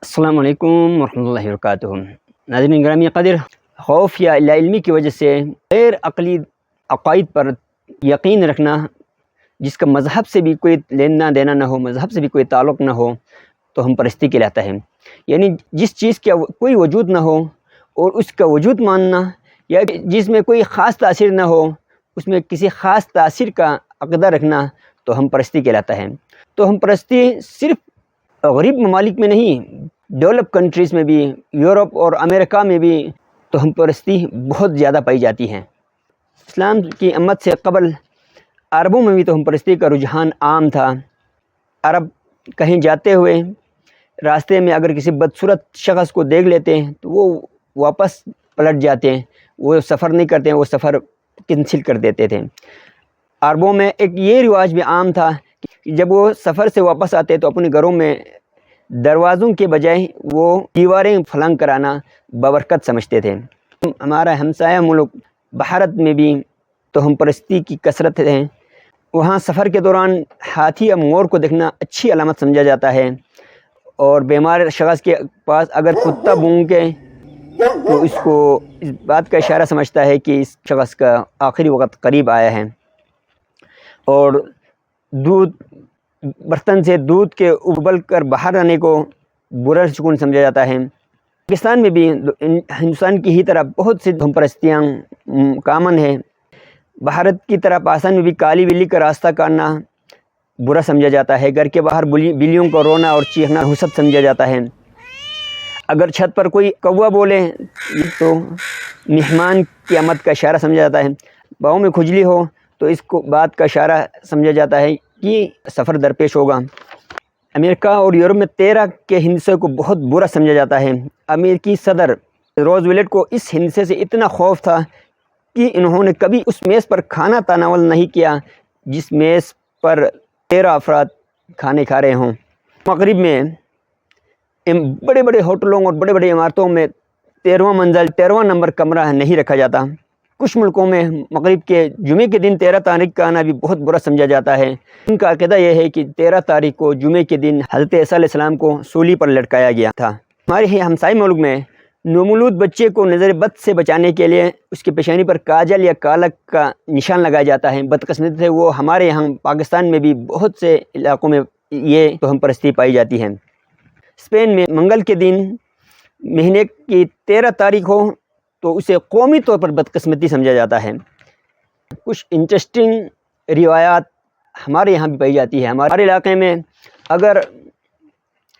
السلام علیکم ورحمۃ اللہ وبرکاتہ۔ ناظرین گرامی قدر، خوف یا لا علمی کی وجہ سے غیر عقلی عقائد پر یقین رکھنا، جس کا مذہب سے بھی کوئی لینا دینا نہ ہو، مذہب سے بھی کوئی تعلق نہ ہو، تو ہم پرستی کہلاتا ہے۔ یعنی جس چیز کا کوئی وجود نہ ہو اور اس کا وجود ماننا، یا جس میں کوئی خاص تاثیر نہ ہو، اس میں کسی خاص تاثیر کا عقیدہ رکھنا، تو ہم پرستی کہلاتا ہے۔ تو ہم پرستی صرف غریب ممالک میں نہیں، ڈیولپ کنٹریز میں بھی، یورپ اور امریکہ میں بھی تو ہم پرستی بہت زیادہ پائی جاتی ہیں۔ اسلام کی امت سے قبل عربوں میں بھی تو ہم پرستی کا رجحان عام تھا۔ عرب کہیں جاتے ہوئے راستے میں اگر کسی بدصورت شخص کو دیکھ لیتے ہیں تو وہ واپس پلٹ جاتے ہیں، وہ سفر نہیں کرتے ہیں، وہ سفر کینسل کر دیتے تھے۔ عربوں میں ایک یہ رواج بھی عام تھا کہ جب وہ سفر سے واپس آتے تو اپنے گھروں میں دروازوں کے بجائے وہ دیواریں پھلنگ کرانا بابرکت سمجھتے تھے۔ ہمارا ہمسایہ ملک بھارت میں بھی تو ہم پرستی کی کثرت ہے۔ وہاں سفر کے دوران ہاتھی یا مور کو دیکھنا اچھی علامت سمجھا جاتا ہے، اور بیمار شخص کے پاس اگر کتا بھونکے تو اس بات کا اشارہ سمجھتا ہے کہ اس شخص کا آخری وقت قریب آیا ہے۔ اور برتن سے دودھ کے ابل کر باہر آنے کو برا شگون سمجھا جاتا ہے۔ پاکستان میں بھی ہندوستان کی ہی طرح بہت سی ہم پرستیاں کامن ہیں۔ بھارت کی طرح پاکستان میں بھی کالی بلی کا راستہ کاٹنا برا سمجھا جاتا ہے۔ گھر کے باہر بلیوں کو رونا اور چیخنا حسد سمجھا جاتا ہے۔ اگر چھت پر کوئی کوا بولے تو مہمان کی آمد کا اشارہ سمجھا جاتا ہے۔ پاؤں میں کھجلی ہو تو اس کو بات کا اشارہ سمجھا جاتا ہے کہ سفر درپیش ہوگا۔ امریکہ اور یورپ میں 13 کے ہندسے کو بہت برا سمجھا جاتا ہے۔ امریکی صدر روزویلٹ کو اس ہندسے سے اتنا خوف تھا کہ انہوں نے کبھی اس میز پر کھانا تناول نہیں کیا جس میز پر 13 افراد کھانے کھا رہے ہوں۔ مغرب میں بڑے بڑے ہوٹلوں اور بڑے بڑے عمارتوں میں 13واں منزل 13واں نمبر کمرہ نہیں رکھا جاتا۔ کچھ ملکوں میں مغرب کے جمعے کے دن 13 تاریخ کا آنا بھی بہت برا سمجھا جاتا ہے۔ ان کا عقیدہ یہ ہے کہ 13 تاریخ کو جمعے کے دن حضرت عیسیٰ علیہ السلام کو سولی پر لٹکایا گیا تھا۔ ہمارے ہی ہمسائے ملک میں نومولود بچے کو نظر بد سے بچانے کے لیے اس کی پیشانی پر کاجل یا کالک کا نشان لگایا جاتا ہے۔ بدقسمتی سے وہ ہمارے یہاں پاکستان میں بھی بہت سے علاقوں میں یہ توہم پرستی پائی جاتی ہے۔ اسپین میں منگل کے دن مہینے کی 13 تاریخ ہو تو اسے قومی طور پر بدقسمتی سمجھا جاتا ہے۔ کچھ انٹرسٹنگ روایات ہمارے یہاں بھی پائی جاتی ہے۔ ہمارے علاقے میں اگر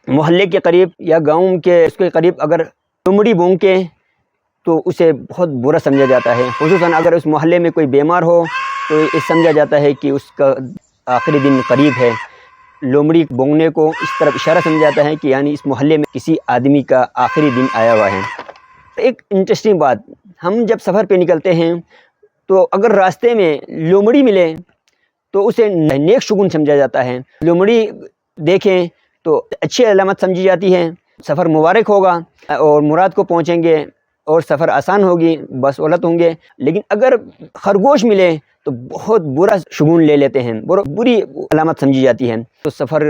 محلے کے قریب یا گاؤں کے اس کے قریب اگر لومڑی بونکے تو اسے بہت برا سمجھا جاتا ہے۔ خصوصاً اگر اس محلے میں کوئی بیمار ہو تو یہ سمجھا جاتا ہے کہ اس کا آخری دن قریب ہے۔ لومڑی بونگنے کو اس طرف اشارہ سمجھا جاتا ہے کہ یعنی اس محلے میں کسی آدمی کا آخری دن آیا ہوا ہے۔ ایک انٹرسٹنگ بات، ہم جب سفر پہ نکلتے ہیں تو اگر راستے میں لومڑی ملے تو اسے نیک شگون سمجھا جاتا ہے۔ لومڑی دیکھیں تو اچھی علامت سمجھی جاتی ہے، سفر مبارک ہوگا اور مراد کو پہنچیں گے اور سفر آسان ہوگی، بسہولت ہوں گے۔ لیکن اگر خرگوش ملے تو بہت برا شگون لے لیتے ہیں، بری علامت سمجھی جاتی ہے۔ تو سفر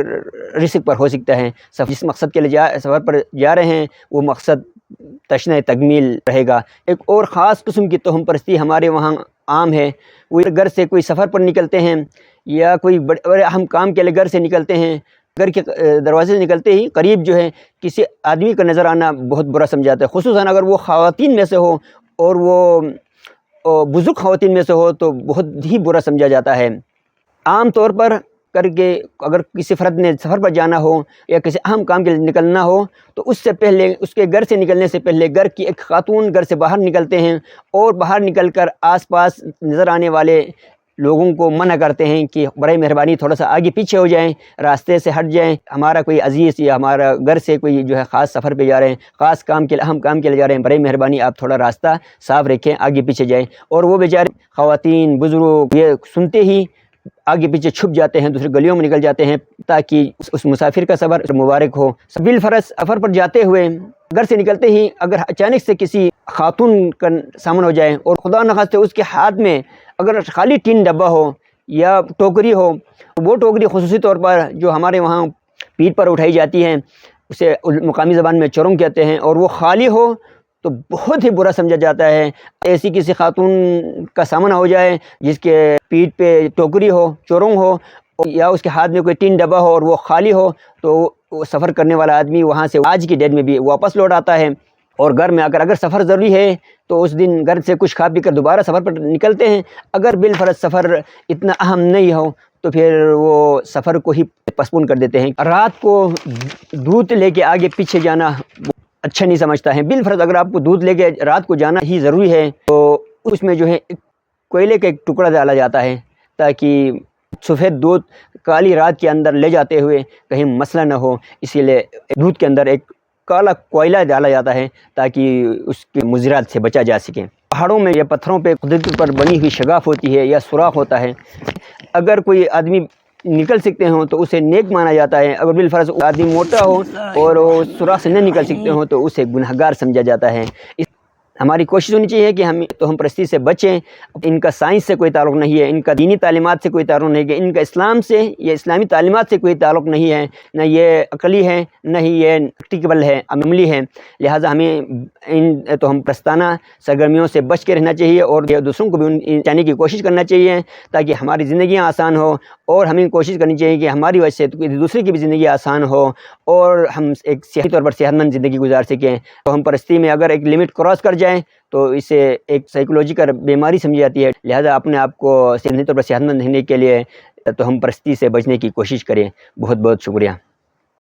رزق پر ہو سکتا ہے، جس مقصد کے لیے سفر پر جا رہے ہیں وہ مقصد تشنہ تکمیل رہے گا۔ ایک اور خاص قسم کی توہم پرستی ہمارے وہاں عام ہے۔ وہ گھر سے کوئی سفر پر نکلتے ہیں یا کوئی بڑے اہم کام کے لیے گھر سے نکلتے ہیں، گھر کے دروازے سے نکلتے ہی قریب جو ہے کسی آدمی کا نظر آنا بہت برا سمجھا جاتا ہے۔ خصوصاً اگر وہ خواتین میں سے ہو اور وہ بزرگ خواتین میں سے ہو تو بہت ہی برا سمجھا جاتا ہے۔ عام طور پر کر کے اگر کسی فرد نے سفر پر جانا ہو یا کسی اہم کام کے لیے نکلنا ہو تو اس سے پہلے، اس کے گھر سے نکلنے سے پہلے گھر کی ایک خاتون گھر سے باہر نکلتے ہیں اور باہر نکل کر آس پاس نظر آنے والے لوگوں کو منع کرتے ہیں کہ برائے مہربانی تھوڑا سا آگے پیچھے ہو جائیں، راستے سے ہٹ جائیں، ہمارا کوئی عزیز یا ہمارا گھر سے کوئی جو ہے خاص سفر پہ جا رہے ہیں، خاص کام کے لیے، اہم کام کے لیے جا رہے ہیں، برائے مہربانی آپ تھوڑا راستہ صاف رکھیں، آگے پیچھے جائیں۔ اور وہ بیچارے خواتین بزرگ یہ سنتے ہی آگے پیچھے چھپ جاتے ہیں، دوسری گلیوں میں نکل جاتے ہیں تاکہ اس مسافر کا سفر مبارک ہو۔ بالفرض سفر پر جاتے ہوئے گھر سے نکلتے ہی اگر اچانک سے کسی خاتون کا سامنا ہو جائے اور خدا نخواستہ اس کے ہاتھ میں اگر خالی ٹین ڈبہ ہو یا ٹوکری ہو، وہ ٹوکری خصوصی طور پر جو ہمارے وہاں پیٹھ پر اٹھائی جاتی ہیں، اسے مقامی زبان میں چورنگ کہتے ہیں، اور وہ خالی ہو تو بہت ہی برا سمجھا جاتا ہے۔ ایسی کسی خاتون کا سامنا ہو جائے جس کے پیٹھ پہ ٹوکری ہو، چورنگ ہو، یا اس کے ہاتھ میں کوئی ٹین ڈبہ ہو اور وہ خالی ہو، تو وہ سفر کرنے والا آدمی وہاں سے آج کی ڈیٹ میں بھی واپس لوٹ آتا ہے، اور گھر میں اگر سفر ضروری ہے تو اس دن گھر سے کچھ کھا پی کر دوبارہ سفر پر نکلتے ہیں۔ اگر بالفرض سفر اتنا اہم نہیں ہو تو پھر وہ سفر کو ہی پسپون کر دیتے ہیں۔ رات کو دودھ لے کے آگے پیچھے جانا اچھا نہیں سمجھتا ہے۔ بالفرض اگر آپ کو دودھ لے کے رات کو جانا ہی ضروری ہے تو اس میں جو ہے کوئلے کا ایک ٹکڑا ڈالا جاتا ہے تاکہ سفید دودھ کالی رات کے اندر لے جاتے ہوئے کہیں مسئلہ نہ ہو، اسی لیے دودھ کے اندر ایک کالا کوئلہ ڈالا جاتا ہے تاکہ اس کے مضرات سے بچا جا سکے۔ پہاڑوں میں یا پتھروں پہ قدرت پر بنی ہوئی شگاف ہوتی ہے یا سوراخ ہوتا ہے، اگر کوئی آدمی نکل سکتے ہوں تو اسے نیک مانا جاتا ہے، اگر بالفرض آدمی موٹا ہو اور وہ سوراخ سے نہ نکل سکتے ہوں تو اسے گنہگار سمجھا جاتا ہے۔ ہماری کوشش ہونی چاہیے کہ ہم توہم پرستی سے بچیں۔ ان کا سائنس سے کوئی تعلق نہیں ہے، ان کا دینی تعلیمات سے کوئی تعلق نہیں ہے، ان کا اسلام سے یا اسلامی تعلیمات سے کوئی تعلق نہیں ہے، نہ یہ عقلی ہے نہ ہی یہ پریکٹیکل ہے، عملی ہے۔ لہٰذا ہمیں ان توہم پرستانہ سرگرمیوں سے بچ کے رہنا چاہیے اور دوسروں کو بھی ان جانے کی کوشش کرنا چاہیے تاکہ ہماری زندگیاں آسان ہو، اور ہمیں کوشش کرنی چاہیے کہ ہماری وجہ سے دوسرے کی بھی زندگی آسان ہو اور ہم ایک صحیح طور پر صحت مند زندگی گزار سکیں۔ توہم پرستی میں اگر ایک لمٹ کراس کر جائے تو اسے ایک سائیکولوجیکل بیماری سمجھی جاتی ہے، لہذا اپنے آپ کو صحیح طور پر صحت مند رہنے کے لیے توہم پرستی سے بچنے کی کوشش کریں۔ بہت بہت شکریہ۔